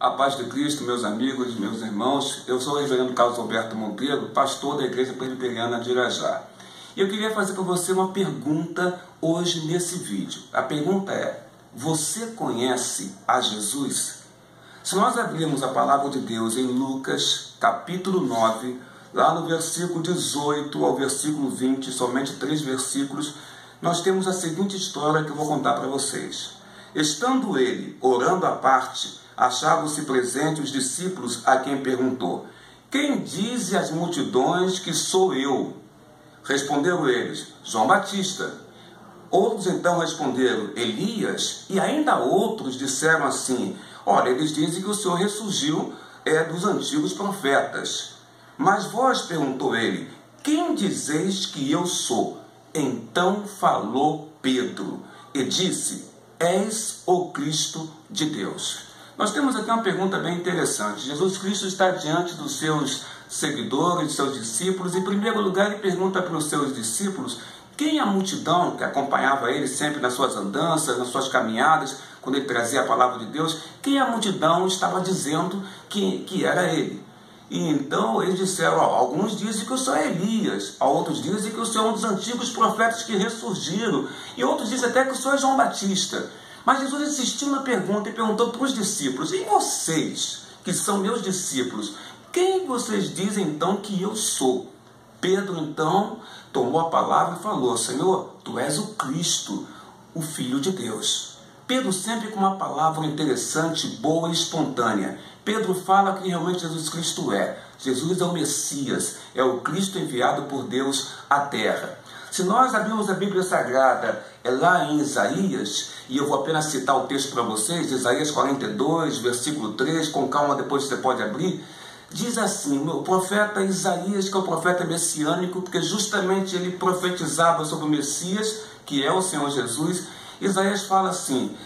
A paz de Cristo, meus amigos, meus irmãos. Eu sou o reverendo Carlos Alberto Monteiro, pastor da Igreja Presbiteriana de Irajá. E eu queria fazer para você uma pergunta hoje nesse vídeo. A pergunta é: você conhece a Jesus? Se nós abrirmos a palavra de Deus em Lucas, capítulo 9, lá no versículo 18 ao versículo 20, somente 3 versículos, nós temos a seguinte história que eu vou contar para vocês. Estando ele orando à parte, achavam-se presentes os discípulos, a quem perguntou: quem dize às multidões que sou eu? Responderam eles: João Batista. Outros então responderam: Elias. E ainda outros disseram assim: olha, eles dizem que o Senhor ressurgiu dos antigos profetas. Mas vós, perguntou ele, quem dizeis que eu sou? Então falou Pedro e disse: és o Cristo de Deus. Nós temos aqui uma pergunta bem interessante. Jesus Cristo está diante dos seus seguidores, dos seus discípulos. Em primeiro lugar, ele pergunta para os seus discípulos quem a multidão que acompanhava ele sempre nas suas andanças, nas suas caminhadas, quando ele trazia a palavra de Deus, quem a multidão estava dizendo que era ele. E então eles disseram: alguns dizem que o Senhor é Elias, outros dizem que o Senhor é um dos antigos profetas que ressurgiram, e outros dizem até que o Senhor é João Batista. Mas Jesus insistiu na pergunta e perguntou para os discípulos: e vocês, que são meus discípulos, quem vocês dizem então que eu sou? Pedro então tomou a palavra e falou: Senhor, tu és o Cristo, o Filho de Deus. Pedro sempre com uma palavra interessante, boa e espontânea. Pedro fala que realmente Jesus Cristo é. Jesus é o Messias, é o Cristo enviado por Deus à terra. Se nós abrirmos a Bíblia Sagrada, é lá em Isaías, e eu vou apenas citar o texto para vocês, Isaías 42, versículo 3, com calma depois você pode abrir, diz assim, o profeta Isaías, que é o profeta messiânico, porque justamente ele profetizava sobre o Messias, que é o Senhor Jesus. Isaías fala assim: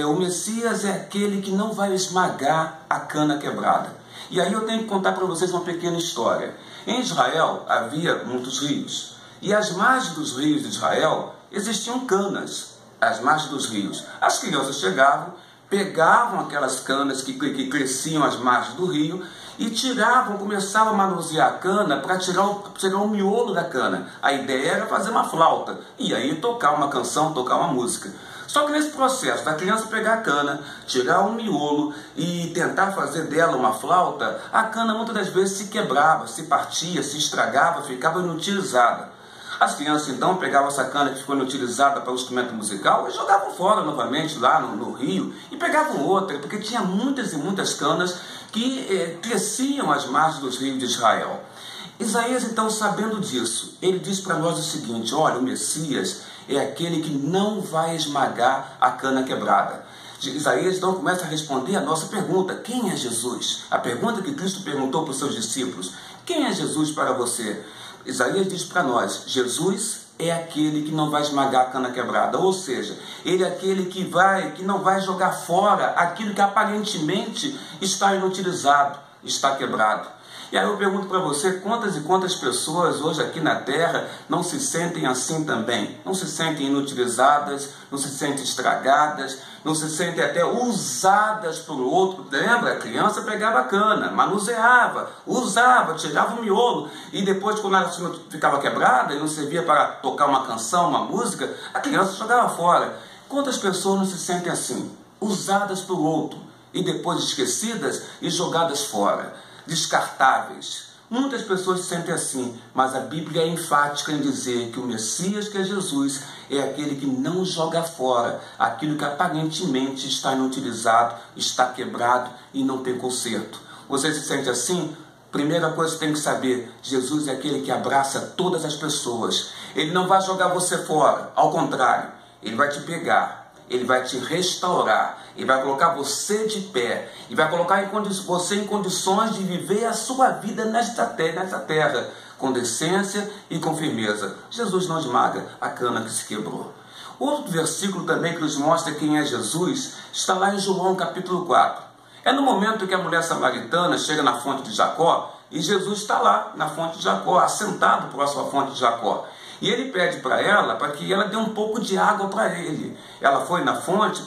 o Messias é aquele que não vai esmagar a cana quebrada. E aí eu tenho que contar para vocês uma pequena história. Em Israel havia muitos rios, e às margens dos rios de Israel existiam canas, às margens dos rios. As crianças chegavam, pegavam aquelas canas que cresciam às margens do rio e começavam a manusear a cana para tirar o miolo da cana. A ideia era fazer uma flauta, e aí tocar uma canção, tocar uma música. Só que nesse processo da criança pegar a cana, tirar o miolo e tentar fazer dela uma flauta, a cana muitas das vezes se quebrava, se partia, se estragava, ficava inutilizada. As crianças então pegavam essa cana que ficou inutilizada para o instrumento musical e jogavam fora novamente lá no rio e pegavam outra, porque tinha muitas e muitas canas que cresciam às margens dos rios de Israel. Isaías então, sabendo disso, ele diz para nós o seguinte: olha, o Messias é aquele que não vai esmagar a cana quebrada. Isaías então começa a responder a nossa pergunta: quem é Jesus? A pergunta que Cristo perguntou para os seus discípulos: quem é Jesus para você? Isaías diz para nós: Jesus é aquele que não vai esmagar a cana quebrada, ou seja, ele é aquele que não vai jogar fora aquilo que aparentemente está inutilizado, está quebrado. E aí eu pergunto para você, quantas e quantas pessoas hoje aqui na Terra não se sentem assim também? Não se sentem inutilizadas, não se sentem estragadas, não se sentem até usadas por outro. Lembra? A criança pegava a cana, manuseava, usava, tirava o miolo, e depois, quando ela ficava quebrada e não servia para tocar uma canção, uma música, a criança jogava fora. Quantas pessoas não se sentem assim? Usadas por outro, e depois esquecidas e jogadas fora, descartáveis. Muitas pessoas se sentem assim, mas a Bíblia é enfática em dizer que o Messias, que é Jesus, é aquele que não joga fora aquilo que aparentemente está inutilizado, está quebrado e não tem conserto. Você se sente assim? Primeira coisa que você tem que saber: Jesus é aquele que abraça todas as pessoas. Ele não vai jogar você fora, ao contrário, ele vai te pegar, ele vai te restaurar, ele vai colocar você de pé, e vai colocar você em condições de viver a sua vida nesta terra, com decência e com firmeza. Jesus não esmaga a cana que se quebrou. Outro versículo também que nos mostra quem é Jesus está lá em João capítulo 4. É no momento que a mulher samaritana chega na fonte de Jacó, e Jesus está lá na fonte de Jacó, assentado próximo à fonte de Jacó. E ele pede para ela, para que ela dê um pouco de água para ele. Ela foi na fonte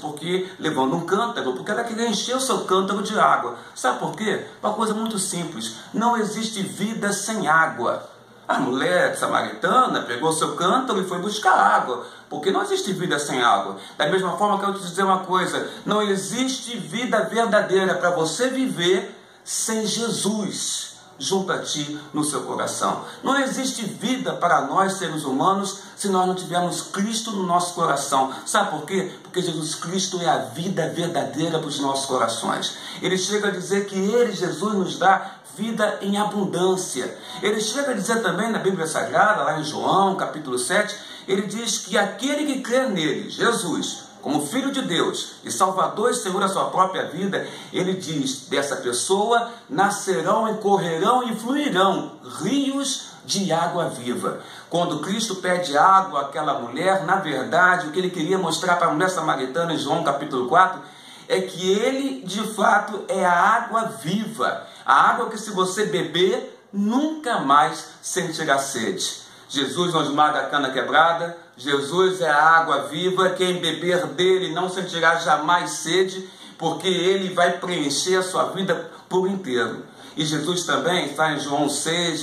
levando um cântaro, porque ela queria encher o seu cântaro de água. Sabe por quê? Uma coisa muito simples. Não existe vida sem água. A mulher samaritana pegou seu cântaro e foi buscar água, porque não existe vida sem água. Da mesma forma, quero te dizer uma coisa: não existe vida verdadeira para você viver sem Jesus junto a ti no seu coração. Não existe vida para nós, seres humanos, se nós não tivermos Cristo no nosso coração. Sabe por quê? Porque Jesus Cristo é a vida verdadeira para os nossos corações. Ele chega a dizer que Ele, Jesus, nos dá vida em abundância. Ele chega a dizer também na Bíblia Sagrada, lá em João, capítulo 7, ele diz que aquele que crê nele, Jesus, como Filho de Deus e Salvador e Senhor da sua própria vida, ele diz, dessa pessoa nascerão e correrão e fluirão rios de água viva. Quando Cristo pede água àquela mulher, na verdade, o que ele queria mostrar para a mulher samaritana em João capítulo 4, é que ele, de fato, é a água viva. A água que, se você beber, nunca mais sentirá sede. Jesus não esmaga a cana quebrada, Jesus é a água viva, quem beber dele não sentirá jamais sede, porque ele vai preencher a sua vida por inteiro. E Jesus também está em João 6,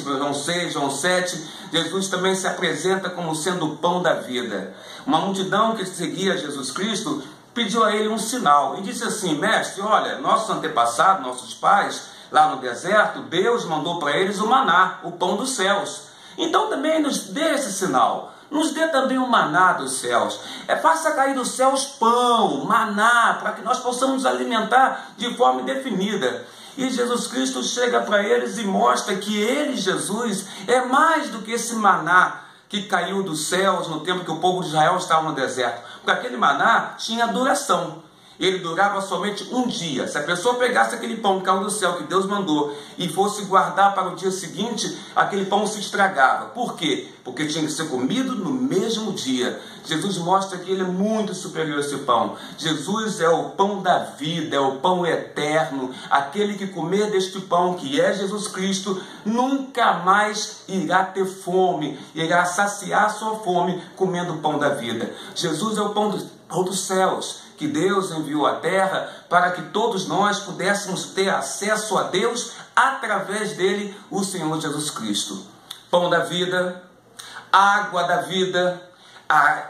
João 7, Jesus também se apresenta como sendo o pão da vida. Uma multidão que seguia Jesus Cristo pediu a ele um sinal e disse assim: mestre, olha, nossos antepassados, nossos pais, lá no deserto, Deus mandou para eles o maná, o pão dos céus. Então também nos dê esse sinal, nos dê também o maná dos céus. Faça cair dos céus pão, maná, para que nós possamos nos alimentar de forma indefinida. E Jesus Cristo chega para eles e mostra que ele, Jesus, é mais do que esse maná que caiu dos céus no tempo que o povo de Israel estava no deserto. Porque aquele maná tinha duração. Ele durava somente um dia. Se a pessoa pegasse aquele pão que caiu do céu, que Deus mandou, e fosse guardar para o dia seguinte, aquele pão se estragava. Por quê? Porque tinha que ser comido no mesmo dia. Jesus mostra que ele é muito superior a esse pão. Jesus é o pão da vida, é o pão eterno. Aquele que comer deste pão, que é Jesus Cristo, nunca mais irá ter fome, irá saciar a sua fome comendo o pão da vida. Jesus é o pão dos céus, que Deus enviou à terra para que todos nós pudéssemos ter acesso a Deus através dele, o Senhor Jesus Cristo. Pão da vida, água da vida,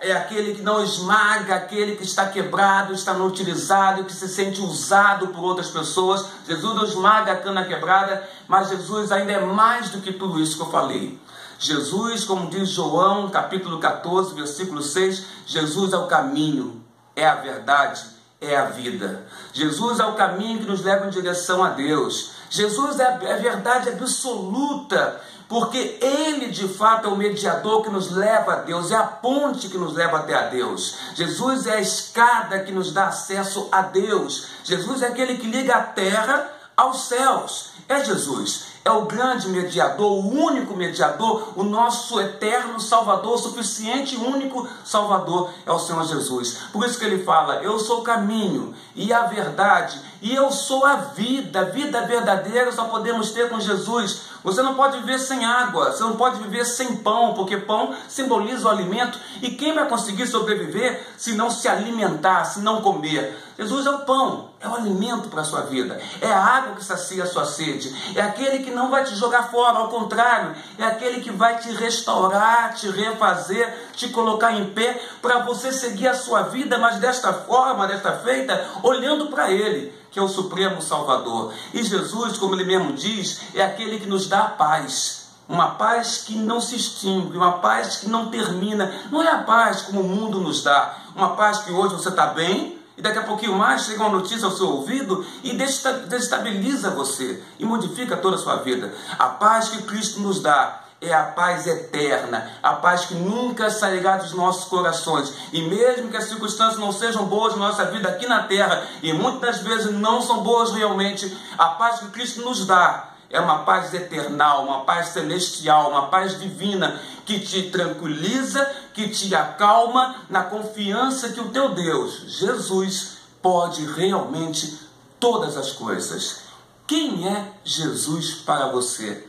é aquele que não esmaga, aquele que está quebrado, está inutilizado, que se sente usado por outras pessoas. Jesus não esmaga a cana quebrada, mas Jesus ainda é mais do que tudo isso que eu falei. Jesus, como diz João, capítulo 14, versículo 6, Jesus é o caminho, é a verdade, é a vida. Jesus é o caminho que nos leva em direção a Deus. Jesus é a verdade absoluta, porque Ele de fato é o mediador que nos leva a Deus, é a ponte que nos leva até a Deus. Jesus é a escada que nos dá acesso a Deus. Jesus é aquele que liga a terra aos céus. É Jesus. É o grande mediador, o único mediador, o nosso eterno Salvador, suficiente e único Salvador é o Senhor Jesus. Por isso que ele fala: eu sou o caminho e a verdade e eu sou a vida. A vida verdadeira só podemos ter com Jesus. Você não pode viver sem água, você não pode viver sem pão, porque pão simboliza o alimento. E quem vai conseguir sobreviver se não se alimentar, se não comer? Jesus é o pão, é o alimento para a sua vida, é a água que sacia a sua sede, é aquele que não vai te jogar fora, ao contrário, é aquele que vai te restaurar, te refazer, te colocar em pé, para você seguir a sua vida, mas desta forma, desta feita, olhando para Ele, que é o Supremo Salvador. E Jesus, como Ele mesmo diz, é aquele que nos dá a paz. Uma paz que não se extingue, uma paz que não termina. Não é a paz como o mundo nos dá, uma paz que hoje você está bem, e daqui a pouquinho mais chega uma notícia ao seu ouvido e desestabiliza você e modifica toda a sua vida. A paz que Cristo nos dá é a paz eterna, a paz que nunca sairá dos nossos corações. E mesmo que as circunstâncias não sejam boas na nossa vida aqui na terra, e muitas vezes não são boas realmente, a paz que Cristo nos dá é uma paz eternal, uma paz celestial, uma paz divina, que te tranquiliza, que te acalma na confiança que o teu Deus, Jesus, pode realmente todas as coisas. Quem é Jesus para você?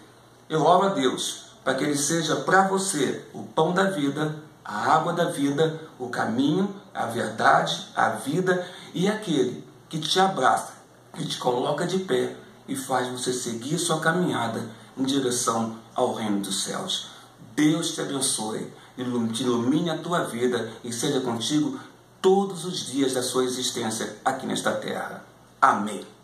Eu oro a Deus para que Ele seja para você o pão da vida, a água da vida, o caminho, a verdade, a vida e aquele que te abraça, que te coloca de pé e faz você seguir sua caminhada em direção ao reino dos céus. Deus te abençoe, te ilumine a tua vida e seja contigo todos os dias da sua existência aqui nesta terra. Amém.